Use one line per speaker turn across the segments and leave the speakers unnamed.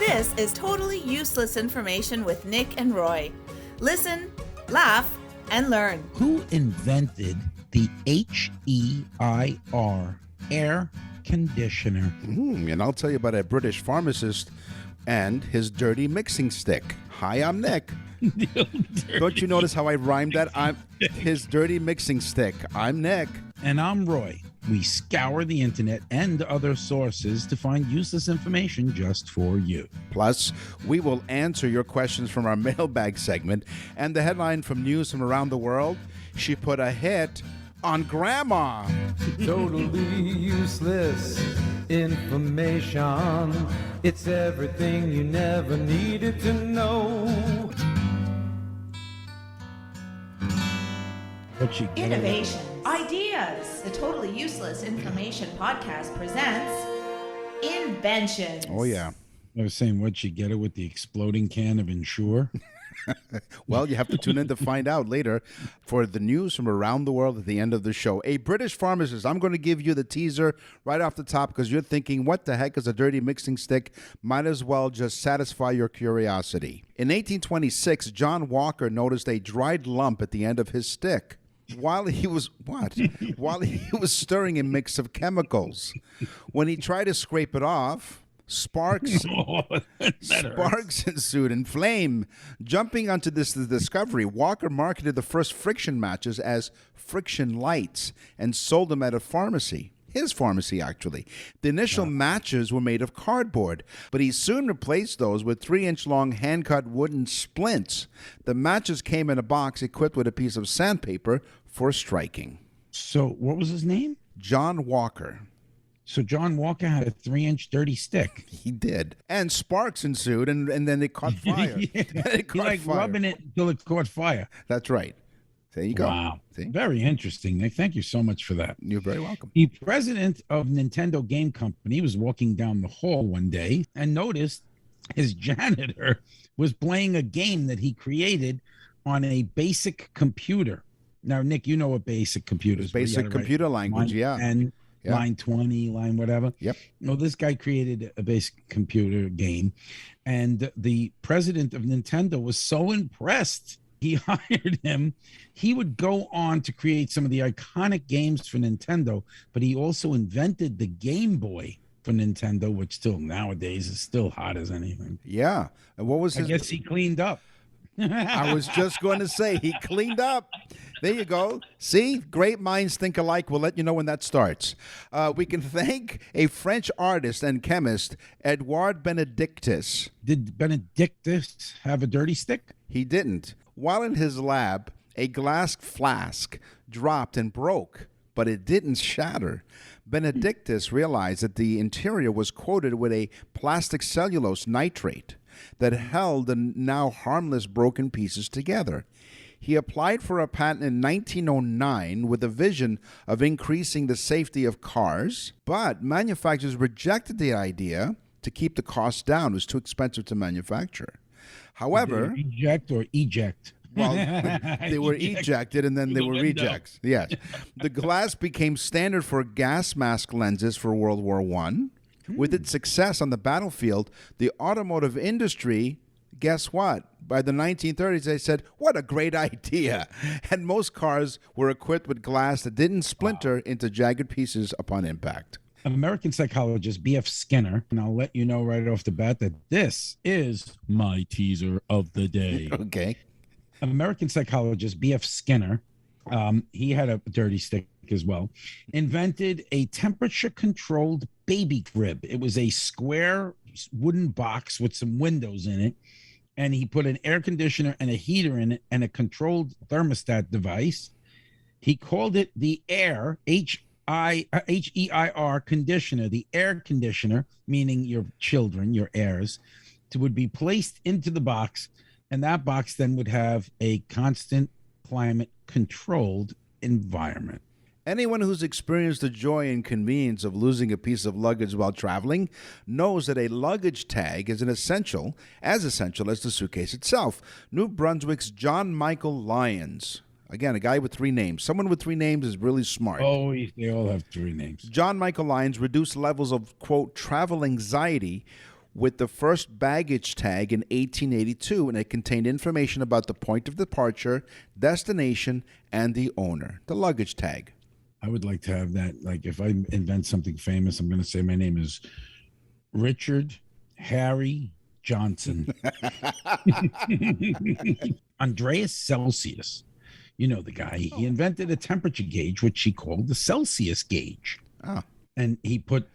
This is totally useless information with Nick and Roy. Listen, laugh, and learn.
Who invented the HEIR, air conditioner?
And I'll tell you about a British pharmacist and his dirty mixing stick. Hi, I'm Nick. Don't you notice how I rhymed that? I'm his dirty mixing stick. I'm Nick.
And I'm Roy. We scour the internet and other sources to find useless information just for you.
Plus, we will answer your questions from our mailbag segment. And the headline from news from around the world, she put a hit on Grandma.
Totally useless information. It's everything you never needed to know.
What you get?
Innovations, ideas. The Totally Useless Information Podcast presents Inventions.
Oh, yeah.
I was saying, what you get it with the exploding can of Ensure?
Well, you have to tune in to find out later for the news from around the world at the end of the show. A British pharmacist, I'm going to give you the teaser right off the top because you're thinking, what the heck is a dirty mixing stick? Might as well just satisfy your curiosity. In 1826, John Walker noticed a dried lump at the end of his stick. While he was stirring a mix of chemicals. When he tried to scrape it off, sparks ensued and flame. Jumping onto this discovery, Walker marketed the first friction matches as friction lights and sold them at a pharmacy. His pharmacy, actually. The initial matches were made of cardboard, but he soon replaced those with 3-inch long hand-cut wooden splints. The matches came in a box equipped with a piece of sandpaper for striking.
So what was his name?
John Walker.
So John Walker had a 3-inch dirty stick.
He did. And sparks ensued, and then it caught fire.
Yeah.
It caught fire.
Rubbing it until it caught fire.
That's right. There you go.
Wow.
See?
Very interesting, Nick. Thank you so much for that.
You're very welcome.
The president of Nintendo Game Company was walking down the hall one day and noticed his janitor was playing a game that he created on a basic computer. Now, Nick, you know what basic computers are.
Basic computer language, yeah.
And
Yeah.
line 20, line whatever.
Yep.
Well, this guy created a basic computer game, and the president of Nintendo was so impressed. He hired him. He would go on to create some of the iconic games for Nintendo, but he also invented the Game Boy for Nintendo, which still nowadays is still hot as anything.
Yeah. And what was
I
his...
guess he cleaned up.
I was just going to say, he cleaned up. There you go. See, great minds think alike. We'll let you know when that starts. We can thank a French artist and chemist, Edouard Benedictus.
Did Benedictus have a dirty stick?
He didn't. While in his lab, a glass flask dropped and broke, but it didn't shatter. Benedictus realized that the interior was coated with a plastic cellulose nitrate that held the now harmless broken pieces together. He applied for a patent in 1909 with a vision of increasing the safety of cars, but manufacturers rejected the idea to keep the cost down. It was too expensive to manufacture. However,
Eject or eject?
well, they were ejected and then they were rejects. Yes. The glass became standard for gas mask lenses for World War I. With its success on the battlefield, the automotive industry, guess what? By the 1930s, they said, what a great idea. And most cars were equipped with glass that didn't splinter into jagged pieces upon impact.
American psychologist B.F. Skinner, and I'll let you know right off the bat that this is my teaser of the day.
Okay.
American psychologist B.F. Skinner, he had a dirty stick as well, invented a temperature-controlled baby crib. It was a square wooden box with some windows in it, and he put an air conditioner and a heater in it and a controlled thermostat device. He called it the Air, H-E-I-R conditioner, the air conditioner, meaning your children, your heirs, would be placed into the box, and that box then would have a constant climate controlled environment.
Anyone who's experienced the joy and convenience of losing a piece of luggage while traveling knows that a luggage tag is as essential as the suitcase itself. New Brunswick's John Michael Lyons. Again, a guy with 3 names. Someone with 3 names is really smart.
Oh, they all have 3 names.
John Michael Lyons reduced levels of, quote, travel anxiety with the first baggage tag in 1882, and it contained information about the point of departure, destination, and the owner. The luggage tag.
I would like to have that. Like, if I invent something famous, I'm going to say my name is Richard Harry Johnson. Andreas Celsius. You know the guy. He invented a temperature gauge, which he called the Celsius gauge.
Oh.
And he put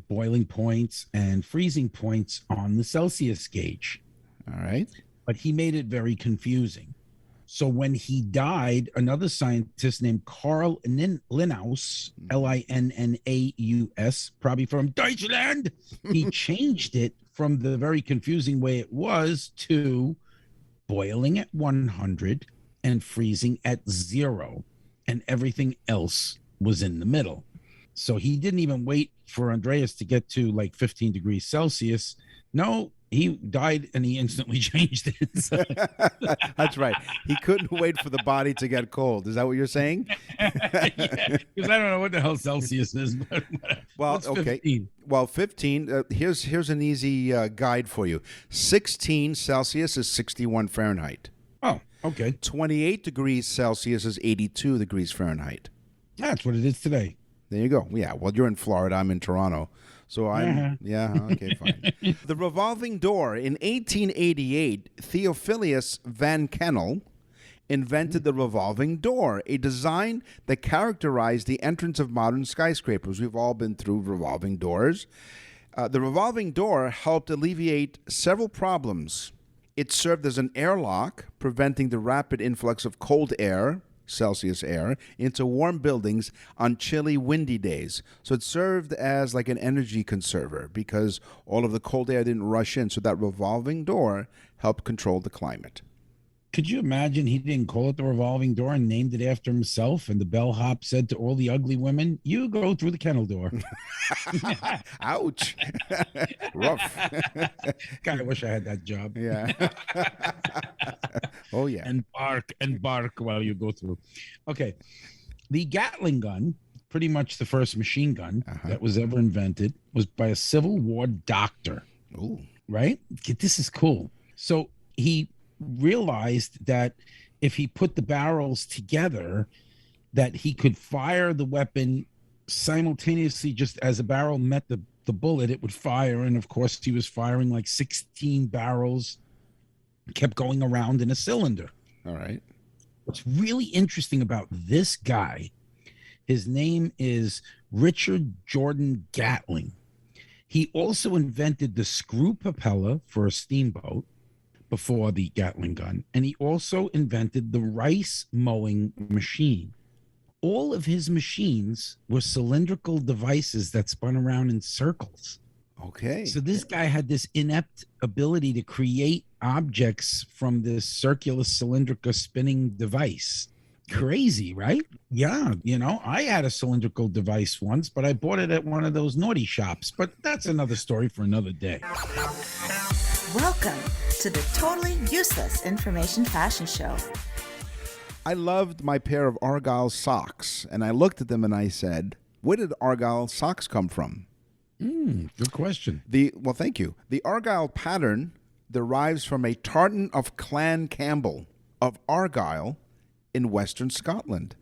boiling points and freezing points on the Celsius gauge.
All right.
But he made it very confusing. So when he died, another scientist named Carl Linnaeus, Linnaus, probably from Deutschland, he changed it from the very confusing way it was to boiling at 100 and freezing at 0, and everything else was in the middle. So he didn't even wait for Andreas to get to like 15 degrees Celsius. No, he died and he instantly changed it. So.
That's right. He couldn't wait for the body to get cold. Is that what you're saying?
Yeah, because I don't know what the hell Celsius is. But
well,
what's
okay.
15?
Well, 15. Here's an easy guide for you. 16 Celsius is 61 Fahrenheit.
Oh, okay.
28 degrees Celsius is 82 degrees Fahrenheit.
That's what it is today.
There you go. Yeah. Well, you're in Florida. I'm in Toronto. So okay, fine. The revolving door. In 1888, Theophilus Van Kennel invented the revolving door, a design that characterized the entrance of modern skyscrapers. We've all been through revolving doors. The revolving door helped alleviate several problems. It served as an airlock, preventing the rapid influx of cold air, Celsius air, into warm buildings on chilly, windy days. So it served as like an energy conserver because all of the cold air didn't rush in. So that revolving door helped control the climate.
Could you imagine he didn't call it the revolving door and named it after himself? And the bellhop said to all the ugly women, "You go through the kennel door."
Ouch. Rough.
God, I wish I had that job.
Yeah. Oh, yeah.
And bark while you go through. Okay. The Gatling gun, pretty much the first machine gun that was ever invented, was by a Civil War doctor.
Ooh.
Right? This is cool. So he realized that if he put the barrels together, that he could fire the weapon simultaneously. Just as a barrel met the bullet, it would fire. And of course, he was firing like 16 barrels, kept going around in a cylinder.
All right.
What's really interesting about this guy, his name is Richard Jordan Gatling. He also invented the screw propeller for a steamboat before the Gatling gun, and he also invented the rice mowing machine. All of his machines were cylindrical devices that spun around in circles.
Okay.
So this guy had this inept ability to create objects from this circular cylindrical spinning device. Crazy, right? Yeah, I had a cylindrical device once, but I bought it at one of those naughty shops. But that's another story for another day.
Welcome to the Totally Useless Information Fashion Show.
I loved my pair of Argyle socks, and I looked at them and I said, where did Argyle socks come from?
Good question.
Well, thank you. The Argyle pattern derives from a tartan of Clan Campbell of Argyle in Western Scotland.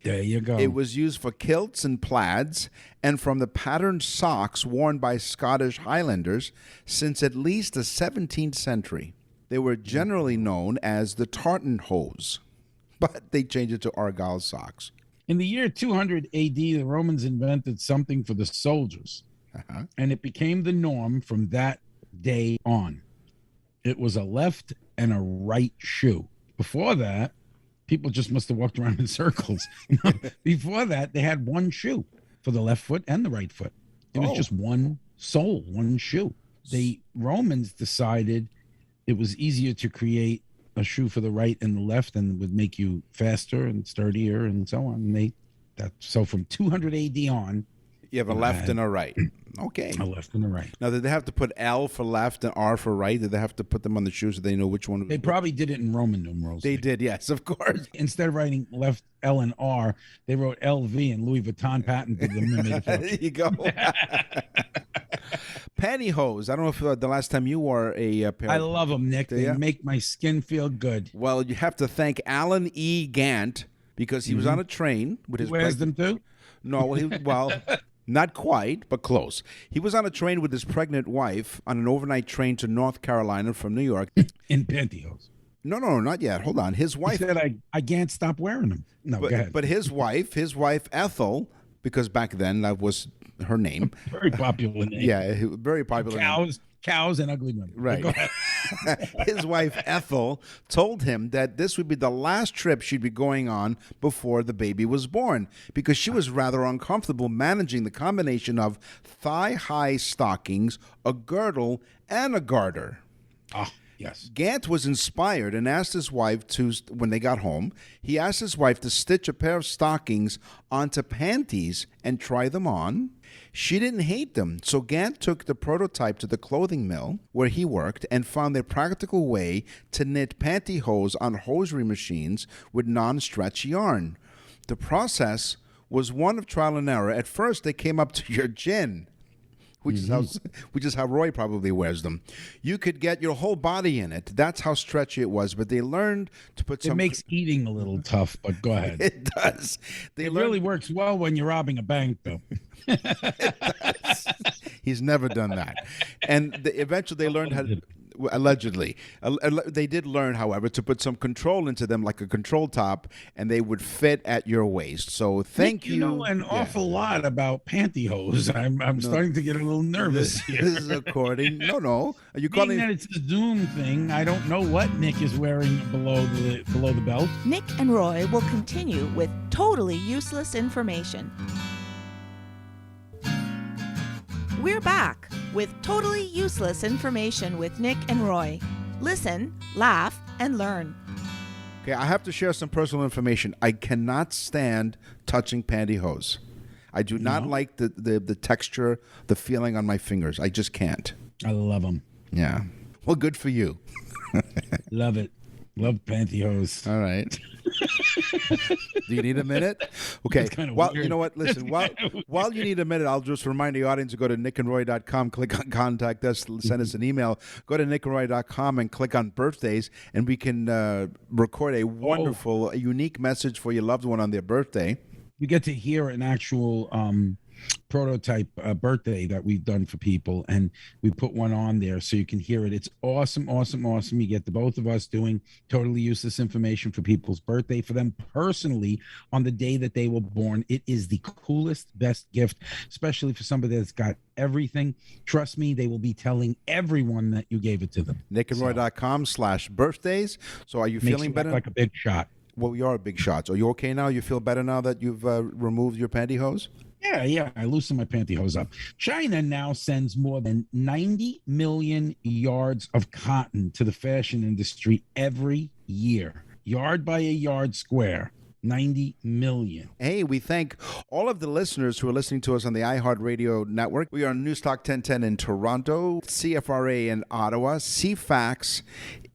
There you go.
It was used for kilts and plaids and from the patterned socks worn by Scottish Highlanders since at least the 17th century. They were generally known as the tartan hose, but they changed it to Argyle socks.
In the year 200 AD, the Romans invented something for the soldiers, and it became the norm from that day on. It was a left and a right shoe. Before that, people just must have walked around in circles. Before that, they had one shoe for the left foot and the right foot. It was just one sole, one shoe. The Romans decided it was easier to create a shoe for the right and the left, and would make you faster and sturdier and so on. So from 200 AD on,
you have a left and a right. Okay.
A left and a right.
Now, did they have to put L for left and R for right? Did they have to put them on the shoes so they know which one?
They probably did it in Roman numerals.
They did, yes, of course.
Instead of writing left L and R, they wrote LV, and Louis Vuitton patented them. And made it
there you go. Pantyhose. I don't know if the last time you wore a pair.
I love them, Nick. They
ya?
make my skin feel good.
Well, you have to thank Alan E. Gant because he was on a train with his.
Wears them too?
No, well, not quite, but close. He was on a train with his pregnant wife on an overnight train to North Carolina from New York.
In pantyhose.
No, not yet. Hold on. His
He
wife.
said I can't stop wearing them. No, go ahead.
But his wife Ethel, because back then that was her name.
Very popular name.
Yeah, very popular. Name.
Cows and ugly women.
Right.
Go ahead.
His wife Ethel told him that this would be the last trip she'd be going on before the baby was born because she was rather uncomfortable managing the combination of thigh-high stockings, a girdle, and a garter.
Ah, yes.
Gant was inspired and asked his wife to, when they got home, he asked his wife to stitch a pair of stockings onto panties and try them on. She didn't hate them, so Gant took the prototype to the clothing mill where he worked and found a practical way to knit pantyhose on hosiery machines with non-stretch yarn. The process was one of trial and error. At first, they came up to your chin, which is how Roy probably wears them. You could get your whole body in it. That's how stretchy it was. But they learned to put some.
It makes eating a little tough, but go ahead.
It does.
It really works well when you're robbing a bank, though.
He's never done that. And eventually they learned how to. Allegedly. They did learn, however, to put some control into them like a control top, and they would fit at your waist. So thank
Nick, you know an awful lot about pantyhose. I'm starting to get a little nervous here.
This is according. No. Are you
Being
calling
that it's a Zoom thing, I don't know what Nick is wearing below the belt.
Nick and Roy will continue with totally useless information. We're back with totally useless information with Nick and Roy. Listen, laugh, and learn.
Okay, I have to share some personal information. I cannot stand touching pantyhose. I do not like the texture, the feeling on my fingers. I just can't.
I love them.
Yeah. Well, good for you.
Love it. Love pantyhose.
All right. Do you need a minute? Okay. Well,
weird.
you know what? Listen, while you need a minute, I'll just remind the audience to go to nickandroy.com, click on contact us, send us an email. Go to nickandroy.com and click on birthdays, and we can record a wonderful, a unique message for your loved one on their birthday.
You get to hear an actual prototype birthday that we've done for people, and we put one on there so you can hear it. It's awesome. You get the both of us doing totally useless information for people's birthday, for them personally on the day that they were born. It is the coolest, best gift, especially for somebody that's got everything. Trust me, they will be telling everyone that you gave it to them.
nickandroy.com/birthdays. So are you feeling better?
Like a big shot.
Well, you are a big shot. So are you okay now? You feel better now that you've removed your pantyhose?
Yeah. I loosened my pantyhose up. China now sends more than 90 million yards of cotton to the fashion industry every year. Yard by a yard square. 90 million.
Hey, we thank all of the listeners who are listening to us on the iHeartRadio network. We are on Newstalk 1010 in Toronto, CFRA in Ottawa, CFAX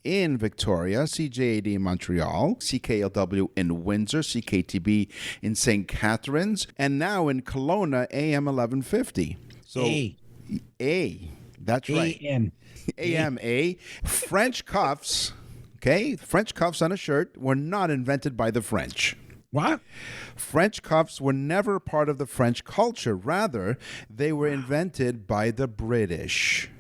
in Victoria, CJAD in Montreal, CKLW in Windsor, CKTB in St. Catharines, and now in Kelowna, AM 1150. So, A. That's right. AM. French cuffs. Okay, French cuffs on a shirt were not invented by the French.
What?
French cuffs were never part of the French culture. Rather, they were invented by the British.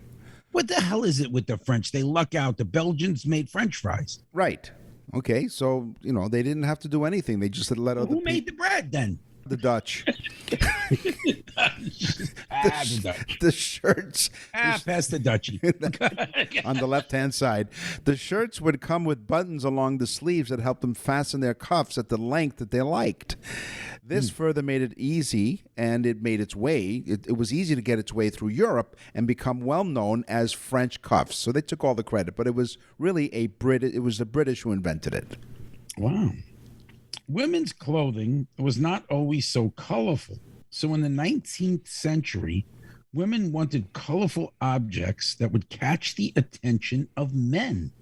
What the hell is it with the French? They luck out. The Belgians made French fries.
Right. Okay, so, they didn't have to do anything. They just let other people.
Who made the bread then?
The Dutch.
The Dutch.
The shirts.
Pass the Dutchie.
On the left-hand side. The shirts would come with buttons along the sleeves that helped them fasten their cuffs at the length that they liked. This further made it easy, and it made its way. It was easy to get its way through Europe and become well known as French cuffs. So they took all the credit, but it was really it was the British who invented it.
Wow. Women's clothing was not always so colorful. So in the 19th century, women wanted colorful objects that would catch the attention of men.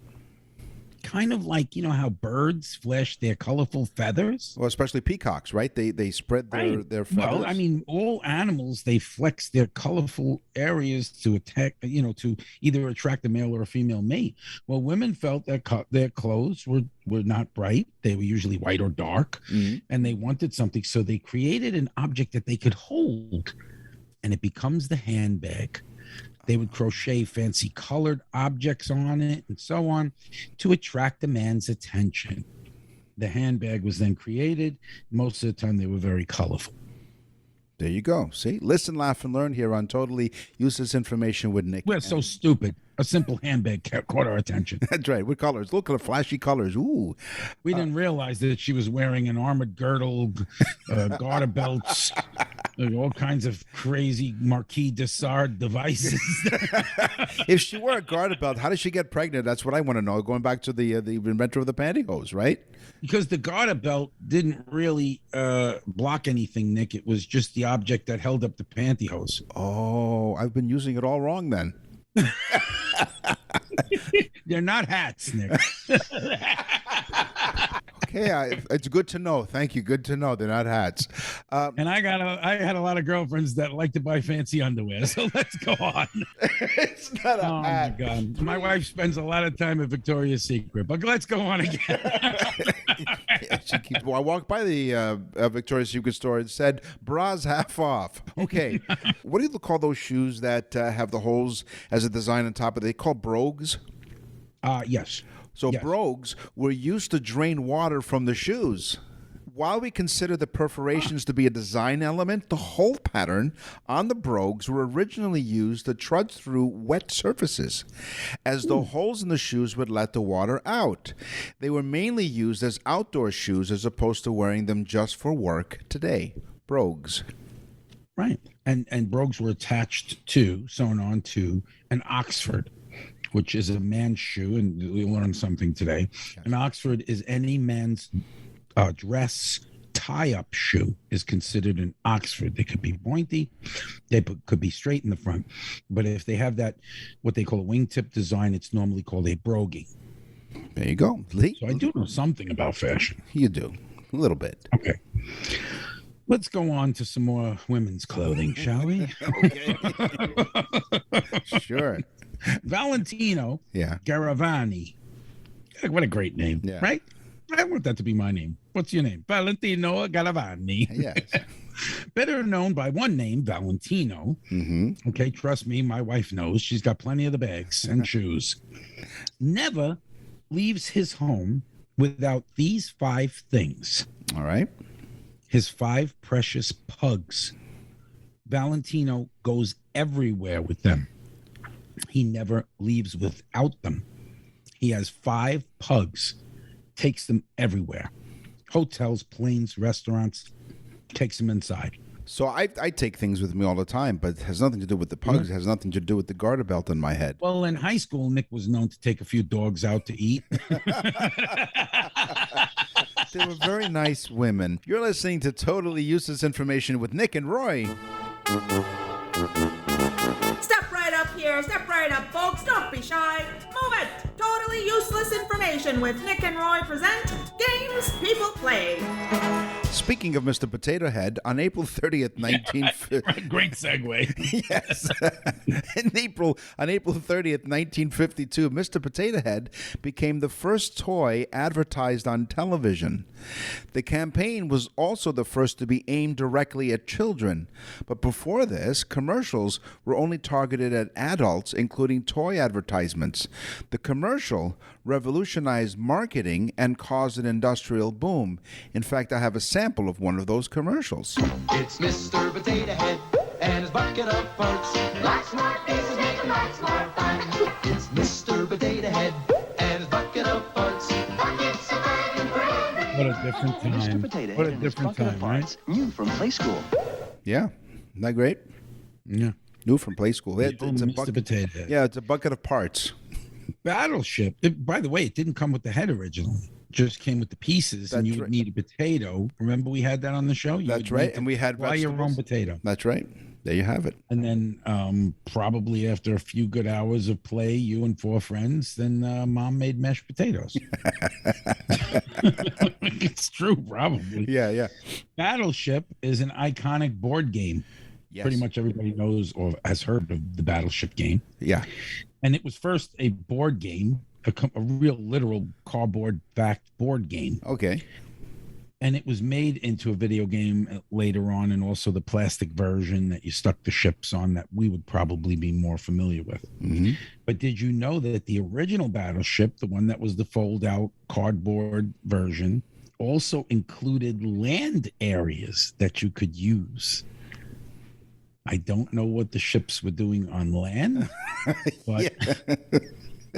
kind of like, you know how birds flash their colorful feathers?
Well, especially peacocks, right? They spread their feathers.
Well, I mean, all animals, they flex their colorful areas to attack, to either attract a male or a female mate. Well, women felt that their clothes were not bright. They were usually white or dark, and they wanted something. So they created an object that they could hold, and it becomes the handbag. They would crochet fancy colored objects on it and so on to attract the man's attention. The handbag was then created. Most of the time, they were very colorful.
There you go. See? Listen, laugh, and learn here on Totally Useless Information with Nick.
We're so stupid. A simple handbag caught our attention.
That's right. What colors? Look at the flashy colors. Ooh.
We didn't realize that she was wearing an armored girdle, garter belts, all kinds of crazy Marquis de Sade devices.
If she wore a garter belt, how did she get pregnant? That's what I want to know. Going back to the inventor of the pantyhose, right?
Because the garter belt didn't really block anything, Nick. It was just the object that held up the pantyhose.
Oh, I've been using it all wrong then.
They're not hats, Nick.
Okay, it's good to know. Thank you. Good to know they're not hats.
And I had a lot of girlfriends that like to buy fancy underwear. So let's go on.
It's not a hat.
My God, my wife spends a lot of time at Victoria's Secret, but let's go on again.
I walked by the Victoria's Secret store and said, bras half off. Okay. What do you call those shoes that have the holes as a design on top of it? They call brogues?
Yes.
So
yes.
brogues were used to drain water from the shoes. While we consider the perforations to be a design element, the hole pattern on the brogues were originally used to trudge through wet surfaces, as the holes in the shoes would let the water out. They were mainly used as outdoor shoes as opposed to wearing them just for work today. Brogues.
Right. And brogues were attached to, sewn on to, an Oxford, which is a man's shoe, and we learned something today. An Oxford is any man's dress tie-up shoe is considered an Oxford. They could be pointy, they could be straight in the front, but if they have that, what they call a wingtip design, it's normally called a broguing.
There you go. Lee?
So I do know something about fashion.
You do. A little bit.
Okay. Let's go on to some more women's clothing, shall we?
Sure.
Valentino
Yeah.
Garavani. What a great name,
Yeah.
right? I want that to be my name. What's your name? Valentino Garavani.
Yes.
Better known by one name, Valentino.
Mm-hmm.
Okay, trust me, my wife knows. She's got plenty of the bags and shoes. Never leaves his home without these 5 things.
All right.
His 5 precious pugs. Valentino goes everywhere with them. He never leaves without them. He has 5 pugs, takes them everywhere. Hotels, planes, restaurants, takes them inside.
So I take things with me all the time, but it has nothing to do with the pugs. It has nothing to do with the garter belt on my head.
Well, in high school, Nick was known to take a few dogs out to eat.
They were very nice women. You're listening to Totally Useless Information with Nick and Roy.
Step right up here. Step right up, folks. Don't be shy. Move it. Totally Useless Information with Nick and Roy present Games People Play.
Speaking of Mr. Potato Head, on April 30th, 1950...
Great segue.
Yes. On April 30th, 1952, Mr. Potato Head became the first toy advertised on television. The campaign was also the first to be aimed directly at children. But before this, commercials were only targeted at adults, including toy advertisements. The commercial revolutionized marketing and caused an industrial boom. In fact, I have a sample of one of those commercials.
It's Mr. Potato Head and his bucket of parts. Lots more faces make lots more fun. It's Mr. Potato Head and his bucket of parts. Buckets of fun.
What a different time.
Mr. Potato
What
Head
a
and his
different
bucket of
time, right?
parts, new from Play School.
Yeah. Isn't that great?
Yeah.
New from Play School. It's a
Mr.
bucket.
Potato Head.
Yeah, it's a bucket of parts.
Battleship. By the way, it didn't come with the head originally. It just came with the pieces, and
That's
you would
right.
need a potato. Remember we had that on the show?
That's right, and we had
fry your own
vegetables.
potato.
That's right. There you have it.
And then probably after a few good hours of play, you and 4 friends, then mom made mashed potatoes. It's true, probably.
Yeah.
Battleship is an iconic board game.
Yes.
Pretty much everybody knows or has heard of the Battleship game.
Yeah.
And it was first a board game, a real literal cardboard-backed board game.
Okay.
And it was made into a video game later on, and also the plastic version that you stuck the ships on that we would probably be more familiar with.
Mm-hmm.
But did you know that the original Battleship, the one that was the fold-out cardboard version, also included land areas that you could use? I don't know what the ships were doing on land, but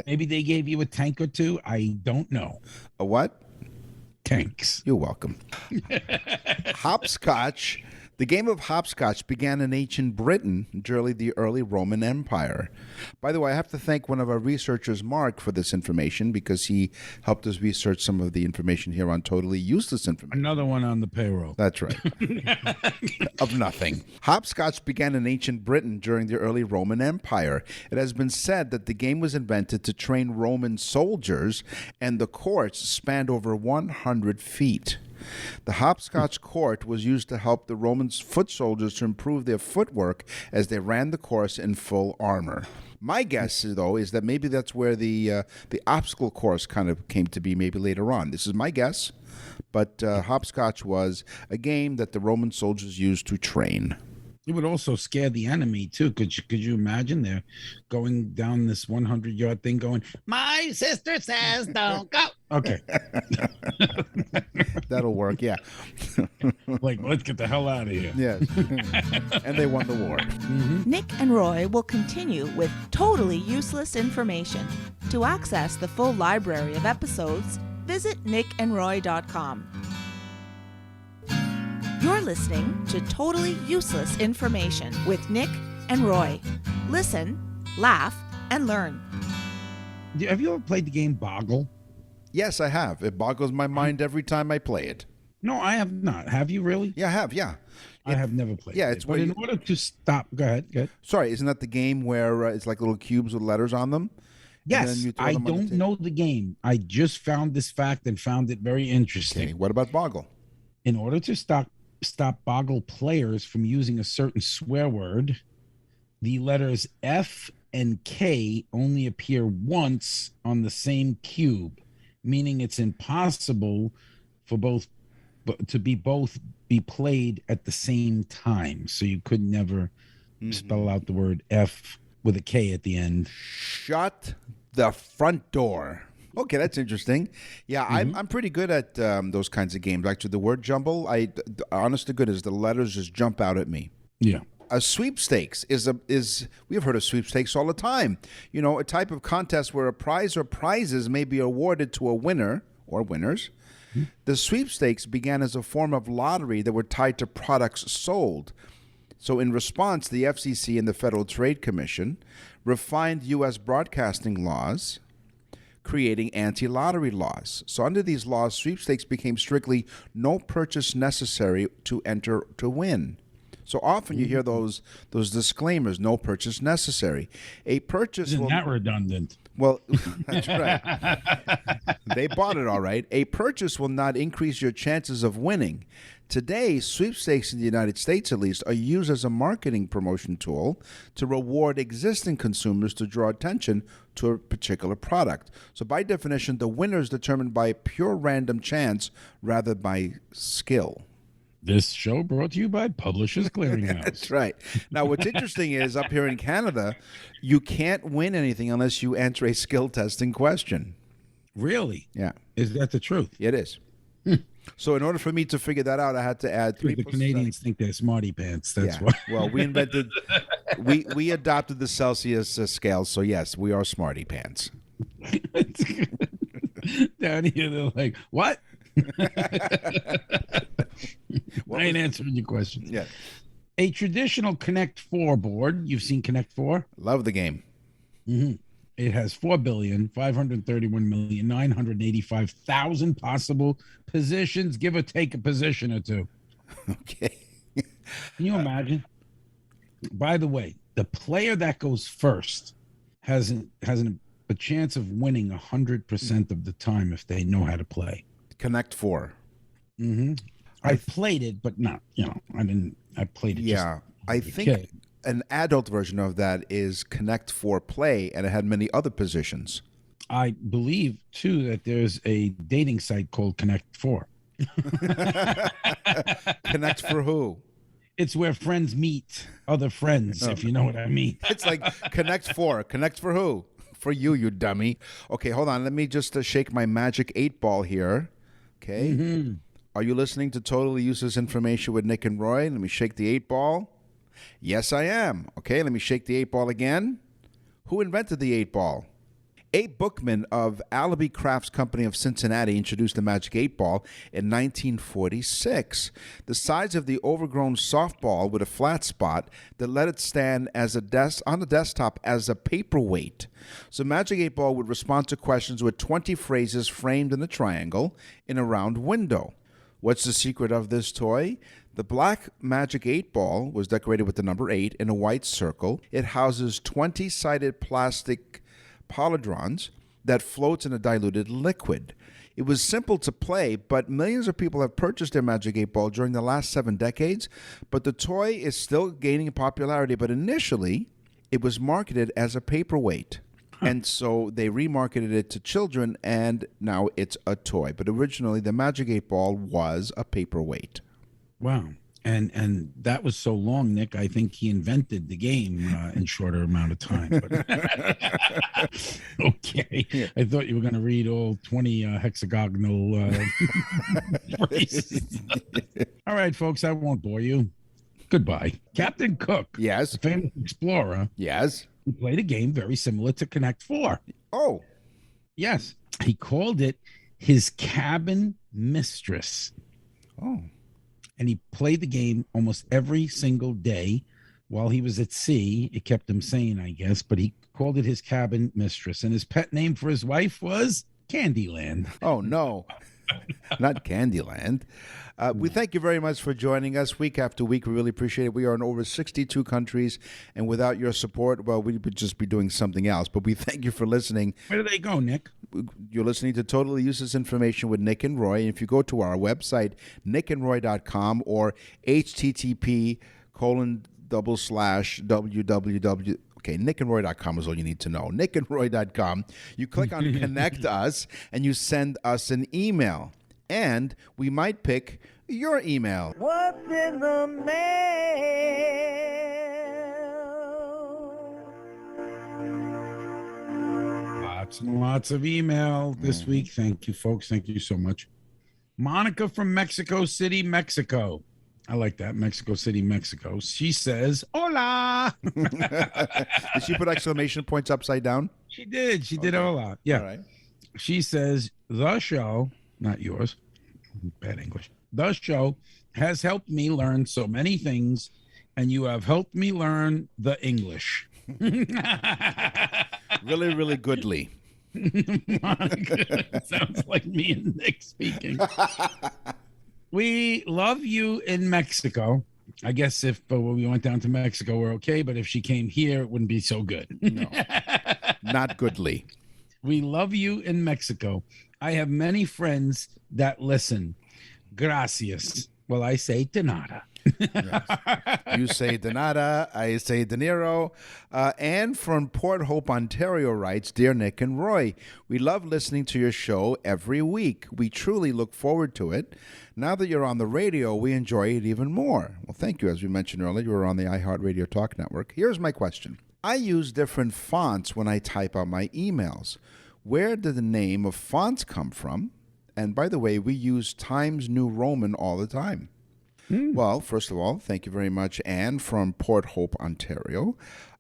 maybe they gave you a tank or two. I don't know.
A what?
Tanks.
You're welcome. Hopscotch. The game of hopscotch began in ancient Britain during the early Roman Empire. By the way, I have to thank one of our researchers, Mark, for this information because he helped us research some of the information here on totally useless information.
Another one on the payroll.
That's right. Of nothing. Hopscotch began in ancient Britain during the early Roman Empire. It has been said that the game was invented to train Roman soldiers, and the courts spanned over 100 feet. The hopscotch court was used to help the Roman foot soldiers to improve their footwork as they ran the course in full armor. My guess, though, is that maybe that's where the obstacle course kind of came to be maybe later on. This is my guess, but hopscotch was a game that the Roman soldiers used to train.
It would also scare the enemy too. Could you imagine they're going down this 100-yard thing going, my sister says don't go. Okay.
That'll work, yeah.
Like, let's get the hell out of here.
Yes. And they won the war.
Nick and Roy will continue with totally useless information. To access the full library of episodes, visit nickandroy.com. You're listening to Totally Useless Information with Nick and Roy. Listen, laugh, and learn.
Have you ever played the game Boggle?
Yes, I have. It boggles my mind every time I play it.
No, I have not. Have you really?
Yeah, I have, yeah.
I have never played.
Yeah,
it.
it's
But
where
in order to stop, go ahead.
Sorry, isn't that the game where it's like little cubes with letters on them?
Yes, I don't know the game. I just found this fact and found it very interesting.
Okay, what about Boggle?
In order to stop Boggle players from using a certain swear word, the letters F and K only appear once on the same cube, meaning it's impossible for both to be played at the same time. So you could never spell out the word F with a K at the end.
Shut the front door. Okay, that's interesting. Yeah, I'm pretty good at those kinds of games. Actually, the word jumble, honest to goodness, the letters just jump out at me.
Yeah.
A sweepstakes is we've heard of sweepstakes all the time. You know, a type of contest where a prize or prizes may be awarded to a winner or winners. The sweepstakes began as a form of lottery that were tied to products sold. So in response, the FCC and the Federal Trade Commission refined U.S. broadcasting laws, creating anti-lottery laws. So under these laws, sweepstakes became strictly no purchase necessary to enter to win. So often you hear those disclaimers, no purchase necessary. A purchase
Isn't that redundant?
Well, that's right. They bought it all right. A purchase will not increase your chances of winning. Today, sweepstakes in the United States, at least, are used as a marketing promotion tool to reward existing consumers to draw attention to a particular product. So by definition, the winner is determined by pure random chance rather by skill.
This show brought to you by Publishers Clearinghouse.
That's right. Now, what's interesting is up here in Canada, you can't win anything unless you answer a skill testing question.
Really?
Yeah.
Is that the truth?
It is. So in order for me to figure that out, I had to add 3
The
plus
Canadians think they're smarty pants. That's
yeah.
why.
Well, we adopted the Celsius scale, so yes, we are smarty pants.
Down here, they're like, what? I ain't answering your questions.
Yeah.
A traditional Connect 4 board. You've seen Connect 4?
Love the game.
Mm-hmm. It has 4,531,985,000 possible positions, give or take a position or two.
Okay.
Can you imagine? By the way, the player that goes first has a chance of winning 100% of the time if they know how to play.
Connect Four.
Mm-hmm. I played it, but not, I didn't. I played it.
Yeah, I think an adult version of that is Connect Four Play, and it had many other positions.
I believe too that there's a dating site called Connect Four.
Connect for who?
It's where friends meet other friends, if you know what I mean.
It's like Connect Four. Connect for who? For you, you dummy. Okay, hold on. Let me just shake my magic 8-ball here. Okay. Mm-hmm. Are you listening to Totally Useless Information with Nick and Roy? Let me shake the 8-ball. Yes, I am. Okay, let me shake the 8-ball again. Who invented the 8-ball? Abe Bookman of Alibi Crafts Company of Cincinnati introduced the Magic 8-Ball in 1946. The size of the overgrown softball with a flat spot that let it stand as on the desktop as a paperweight. So Magic 8-Ball would respond to questions with 20 phrases framed in a triangle in a round window. What's the secret of this toy? The black Magic 8-Ball was decorated with the number 8 in a white circle. It houses 20-sided plastic polydrons that floats in a diluted liquid. It was simple to play, but millions of people have purchased their Magic 8-Ball during the last 7 decades, but the toy is still gaining popularity, but initially it was marketed as a paperweight. And so they remarketed it to children, and now it's a toy. But originally, the Magic 8-Ball was a paperweight.
Wow. And that was so long, Nick. I think he invented the game in shorter amount of time. But okay. Yeah. I thought you were going to read all 20 hexagonal phrases. All right, folks, I won't bore you. Goodbye. Captain Cook.
Yes.
The famous explorer.
Yes.
He played a game very similar to Connect Four.
Oh.
Yes. He called it his cabin mistress.
Oh.
And he played the game almost every single day while he was at sea. It kept him sane, I guess, but he called it his cabin mistress. And his pet name for his wife was Candyland.
Oh, no. Not Candyland. We thank you very much for joining us week after week. We really appreciate it. We are in over 62 countries, and without your support, well, we would just be doing something else. But we thank you for listening.
Where do they go, Nick?
You're listening to Totally Useless Information with Nick and Roy. And if you go to our website, nickandroy.com or http://www. Okay, nickandroy.com is all you need to know. Nickandroy.com. You click on Connect Us, and you send us an email. And we might pick your email.
What's in the mail?
Lots and lots of email this week. Thank you, folks. Thank you so much. Monica from Mexico City, Mexico. I like that. Mexico City, Mexico. She says, hola.
Did she put exclamation points upside down?
She did. She did hola. Yeah.
All right.
She says, the show, not yours, bad English. The show has helped me learn so many things, and you have helped me learn the English.
Really, really goodly.
Sounds like me and Nick speaking. We love you in Mexico. I guess if we went down to Mexico, we're okay. But if she came here, it wouldn't be so good.
No, not goodly.
We love you in Mexico. I have many friends that listen. Gracias. Well, I say de nada.
Yes. You say de nada, I say de niro. Anne from Port Hope, Ontario writes, Dear Nick and Roy, we love listening to your show every week. We truly look forward to it. Now that you're on the radio, we enjoy it even more. Well, thank you. As we mentioned earlier, you were on the iHeartRadio Talk Network. Here's my question. I use different fonts when I type out my emails. Where did the name of fonts come from? And by the way, we use Times New Roman all the time. Well, first of all, thank you very much, Anne from Port Hope, Ontario.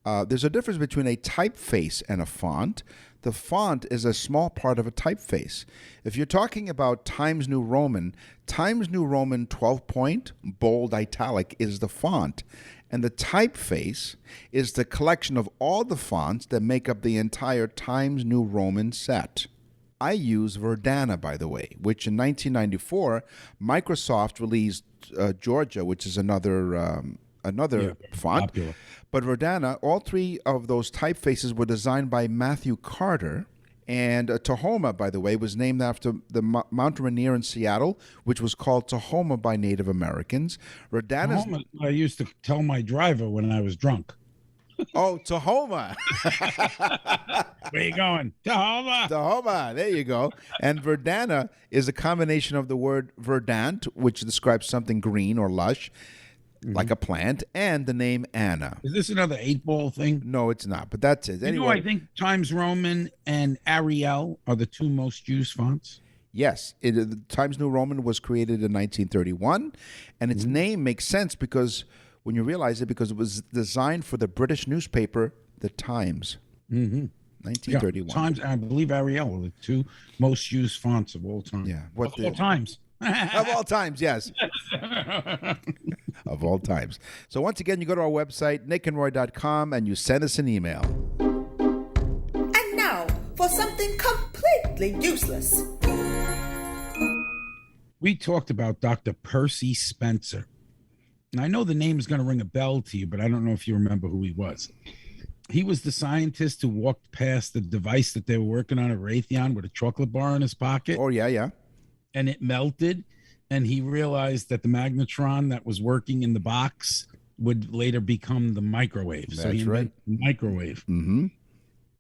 There's a difference between a typeface and a font. The font is a small part of a typeface. If you're talking about Times New Roman 12-point, bold, italic is the font. And the typeface is the collection of all the fonts that make up the entire Times New Roman set. I use Verdana, by the way, which in 1994, Microsoft released Georgia, which is another another font.
Popular.
But Verdana, all three of those typefaces were designed by Matthew Carter. And Tahoma, by the way, was named after the Mount Rainier in Seattle, which was called Tahoma by Native Americans. Verdana's...
Tahoma, I used to tell my driver when I was drunk.
Oh, Tahoma.
Where you going? Tahoma.
Tahoma. There you go. And Verdana is a combination of the word verdant, which describes something green or lush, like a plant, and the name Anna.
Is this another 8-ball thing?
No, it's not, but that's it. Anyway,
I think Times Roman and Arial are the two most used fonts.
Yes, the Times New Roman was created in 1931, and its name makes sense because when you realize it, because it was designed for the British newspaper, The Times. 1931.
Yeah, Times, I believe Arial are the two most used fonts of all time.
Yeah,
of all times.
Of all times, yes. Of all times. So once again, you go to our website, nickandroy.com, and you send us an email.
And now for something completely useless.
We talked about Dr. Percy Spencer. And I know the name is going to ring a bell to you, but I don't know if you remember who he was. He was the scientist who walked past the device that they were working on at Raytheon with a chocolate bar in his pocket.
Oh, yeah.
And it melted, and he realized that the magnetron that was working in the box would later become the microwave. So he invented the microwave.
Mm-hmm.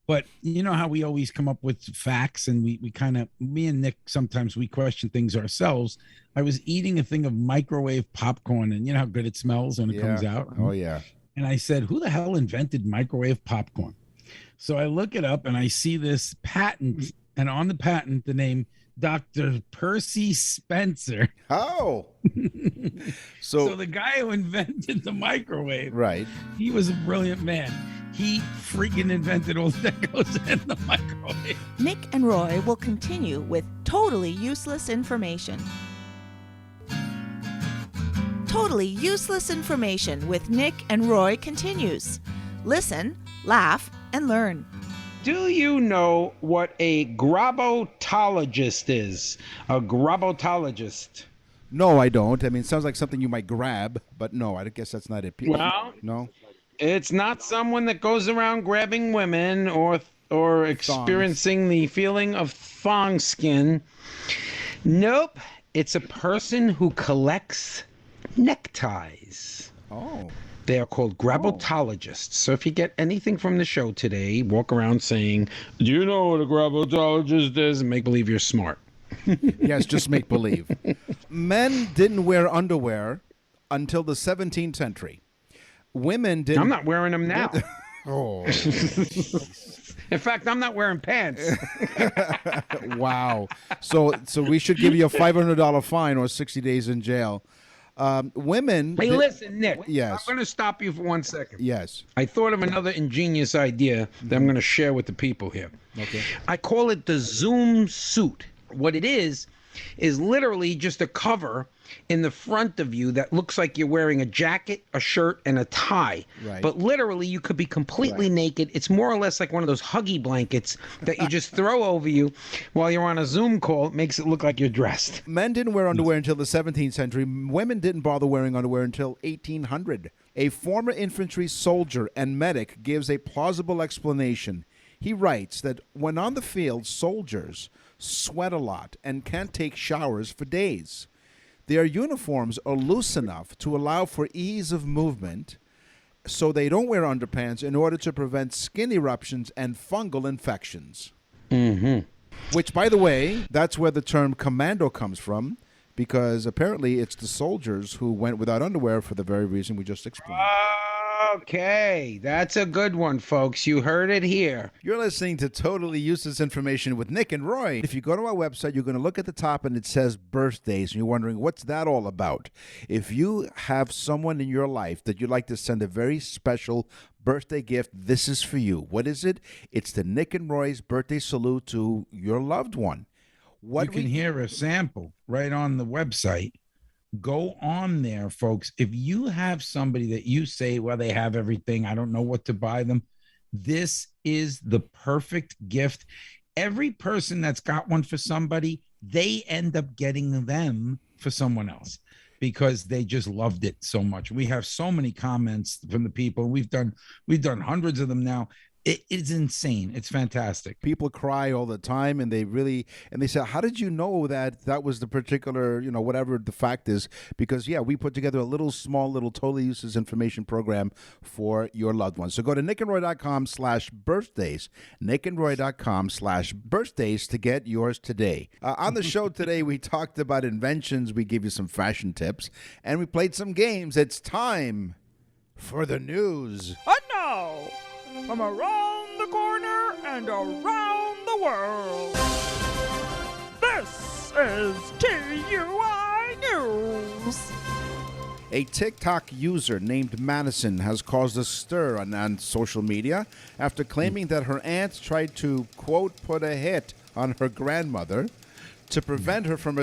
But you know how we always come up with facts, and we kind of, me and Nick, sometimes we question things ourselves. I was eating a thing of microwave popcorn, and you know how good it smells when it comes out?
Oh, yeah.
And I said, who the hell invented microwave popcorn? So I look it up, and I see this patent, and on the patent, the name Dr. Percy Spencer.
Oh.
So the guy who invented the microwave,
right?
He was a brilliant man. He freaking invented all that goes in the microwave.
Nick and Roy will continue with totally useless information. Totally useless information with Nick and Roy continues. Listen, laugh, and learn.
Do you know what a grabotologist is? A grabotologist.
No, I don't. I mean, it sounds like something you might grab, but no, I guess that's not it.
Well,
no.
It's not someone that goes around grabbing women or experiencing the feeling of thong skin. Nope. It's a person who collects neckties.
Oh.
They are called grabotologists. So if you get anything from the show today, walk around saying, do you know what a grabotologist is? And make believe you're smart.
Yes, just make believe. Men didn't wear underwear until the 17th century. Women didn't.
I'm not wearing them now.
Oh.
In fact, I'm not wearing pants.
Wow. So we should give you a $500 fine or 60 days in jail. Women.
Hey, listen, Nick.
Yes.
I'm going to stop you for 1 second.
Yes.
I thought of another ingenious idea that I'm going to share with the people here.
Okay.
I call it the Zoom suit. What it is literally just a cover in the front of you that looks like you're wearing a jacket, a shirt, and a tie.
Right.
But literally, you could be completely naked. It's more or less like one of those Huggy blankets that you just throw over you while you're on a Zoom call. It makes it look like you're dressed.
Men didn't wear underwear until the 17th century. Women didn't bother wearing underwear until 1800. A former infantry soldier and medic gives a plausible explanation. He writes that when on the field, soldiers sweat a lot and can't take showers for days. Their uniforms are loose enough to allow for ease of movement, so they don't wear underpants in order to prevent skin eruptions and fungal infections.
Mm-hmm.
Which, by the way, that's where the term commando comes from, because apparently it's the soldiers who went without underwear for the very reason we just explained.
Okay, that's a good one, folks. You heard it here.
You're listening to Totally Useless Information with Nick and Roy. If you go to our website, you're going to look at the top and it says birthdays, and you're wondering, what's that all about? If you have someone in your life that you'd like to send a very special birthday gift, this is for you. What is it? It's the Nick and Roy's birthday salute to your loved one.
You can hear a sample right on the website. Go on there, folks. If you have somebody that you say, well, they have everything, I don't know what to buy them, this is the perfect gift. Every person that's got one for somebody, they end up getting them for someone else. because they just loved it so much. We have so many comments from the people. We've done hundreds of them now. It's insane. It's fantastic.
People cry all the time, and they say, how did you know that was the particular, whatever the fact is? Because we put together a small totally useless information program for your loved ones. So go to nickandroy.com/birthdays, nickandroy.com/birthdays to get yours today. On the show today, we talked about inventions. We gave you some fashion tips, and we played some games. It's time for the news.
And now, from around the corner and around the world, this is TUI News.
A TikTok user named Madison has caused a stir on social media after claiming that her aunt tried to, quote, put a hit on her grandmother to prevent her from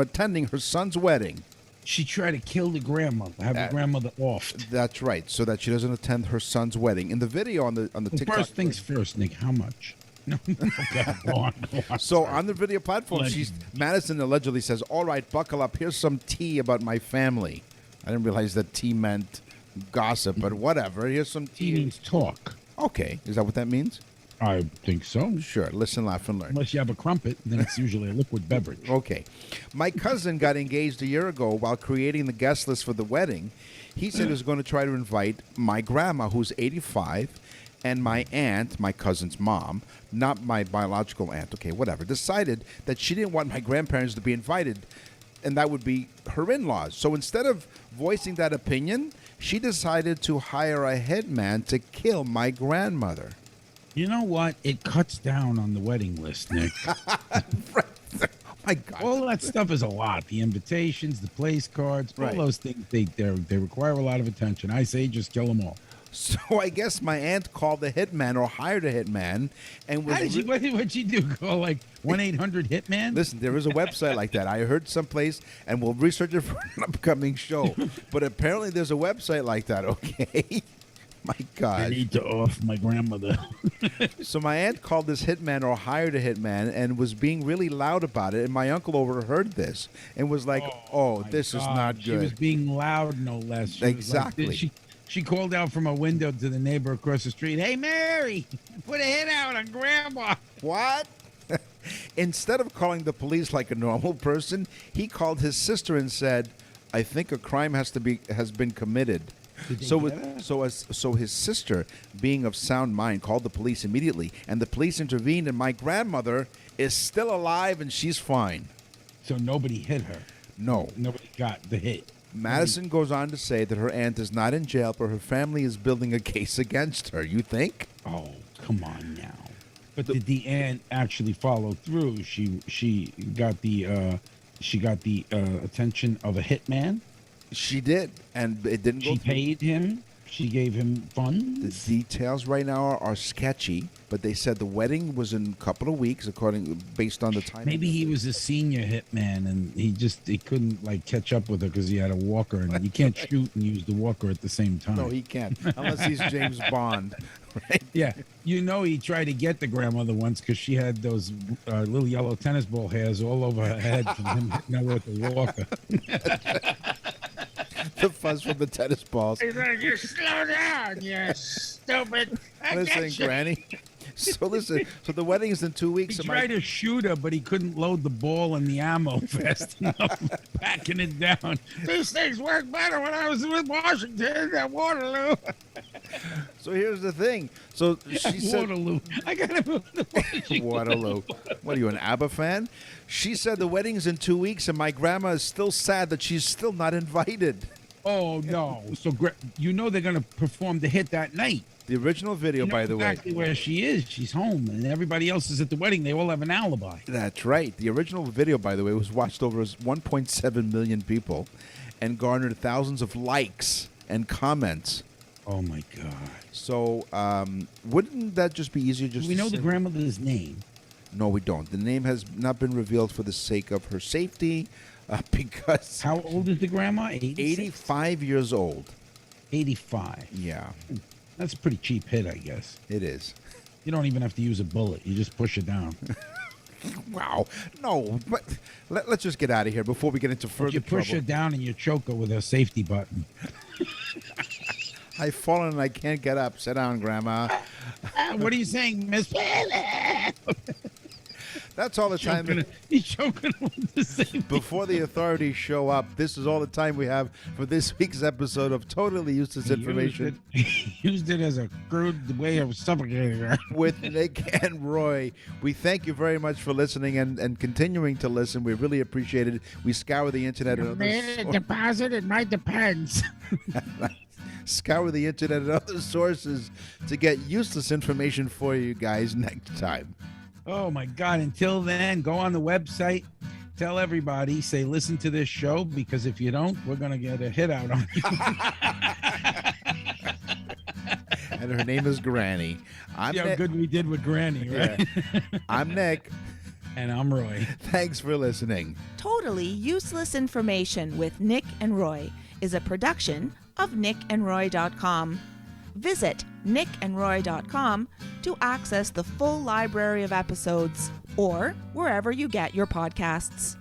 attending her son's wedding.
She tried to kill the grandmother, have the grandmother offed.
That's right, so that she doesn't attend her son's wedding. In the video on the TikTok.
First things first, Nick. How much? No, okay, go on.
So on the video platform, Madison allegedly says, "All right, buckle up. Here's some tea about my family." I didn't realize that tea meant gossip, but whatever. Here's some tea.
Tea means talk.
Okay, is that what that means?
I think so.
Sure. Listen, laugh, and learn.
Unless you have a crumpet, then it's usually a liquid beverage.
Okay. My cousin got engaged a year ago while creating the guest list for the wedding. He said he was going to try to invite my grandma, who's 85, and my aunt, my cousin's mom, not my biological aunt, okay, whatever, decided that she didn't want my grandparents to be invited, and that would be her in-laws. So instead of voicing that opinion, she decided to hire a hitman to kill my grandmother.
You know what? It cuts down on the wedding list, Nick.
My God.
All that stuff is a lot. The invitations, the place cards, all those things, they require a lot of attention. I say just kill them all.
So I guess my aunt called the hitman or hired a hitman and was.
What'd she do? Call like 1-800-HITMAN?
Listen, there is a website like that. I heard someplace, and we'll research it for an upcoming show. But apparently there's a website like that, okay? My God.
I need to off my grandmother.
So my aunt called this hitman or hired a hitman and was being really loud about it. And my uncle overheard this and was like, oh this is not good.
She was being loud, no less.
Exactly.
She called out from a window to the neighbor across the street, "Hey, Mary, put a hit out on Grandma."
What? Instead of calling the police like a normal person, he called his sister and said, "I think a crime has been committed." So his sister, being of sound mind, called the police immediately, and the police intervened, and my grandmother is still alive and she's fine.
So nobody hit her.
No.
Nobody got the hit.
Madison goes on to say that her aunt is not in jail, but her family is building a case against her. You think?
Oh, come on now. But did the aunt actually follow through? She got the attention of a hitman.
She did, and it didn't go through.
She paid him. She gave him funds.
The details right now are sketchy, but they said the wedding was in a couple of weeks, based on the time.
Maybe he was a senior hitman, and he couldn't catch up with her because he had a walker, and you can't shoot and use the walker at the same time.
No, he can't, unless he's James Bond, right?
Yeah, he tried to get the grandmother once because she had those little yellow tennis ball hairs all over her head from him hitting her with the walker.
The fuzz from the tennis balls.
He's like, "You slow down, you stupid."
Listen, Granny. So the wedding is in 2 weeks.
He tried to shoot her, but he couldn't load the ball and the ammo fast enough, backing it down. These things work better when I was with Washington at Waterloo.
So here's the thing. So she said,
Waterloo. I gotta move to Washington.
Waterloo. What are you, an ABBA fan? She said the wedding's in 2 weeks, and my grandma is still sad that she's still not invited.
Oh no! So they're gonna perform the hit that night.
The original video, by the way.
Exactly where she is. She's home, and everybody else is at the wedding. They all have an alibi.
That's right. The original video, by the way, was watched over 1.7 million people and garnered thousands of likes and comments.
Oh, my God.
So wouldn't that just be easier?
Do we know the grandmother's name?
No, we don't. The name has not been revealed for the sake of her safety because...
How old is the grandma?
85 years old.
85.
Yeah.
That's a pretty cheap hit, I guess.
It is.
You don't even have to use a bullet. You just push it down.
Wow. No, but let's just get out of here before we get into further
You push
trouble.
her down and you choke her with a safety button.
I've fallen and I can't get up. Sit down, Grandma.
What are you saying, Miss?
That's all the time.
He's choking her with the safety.
Before the authorities show up, this is all the time we have for this week's episode of Totally Useless Information
Used it as a crude way of suffocating her.
with Nick and Roy. We thank you very much for listening and continuing to listen. We really appreciate it. We scour the internet and
Made a deposit, it might depends.
scour the internet and other sources to get useless information for you guys next time.
Oh my God. Until then, go on the website, tell everybody, say, listen to this show, because if you don't, we're going to get a hit out on you.
And her name is Granny.
See how good we did with Granny, right?
Yeah. I'm Nick.
And I'm Roy.
Thanks for listening.
Totally Useless Information with Nick and Roy is a production of nickandroy.com. Visit nickandroy.com to access the full library of episodes or wherever you get your podcasts.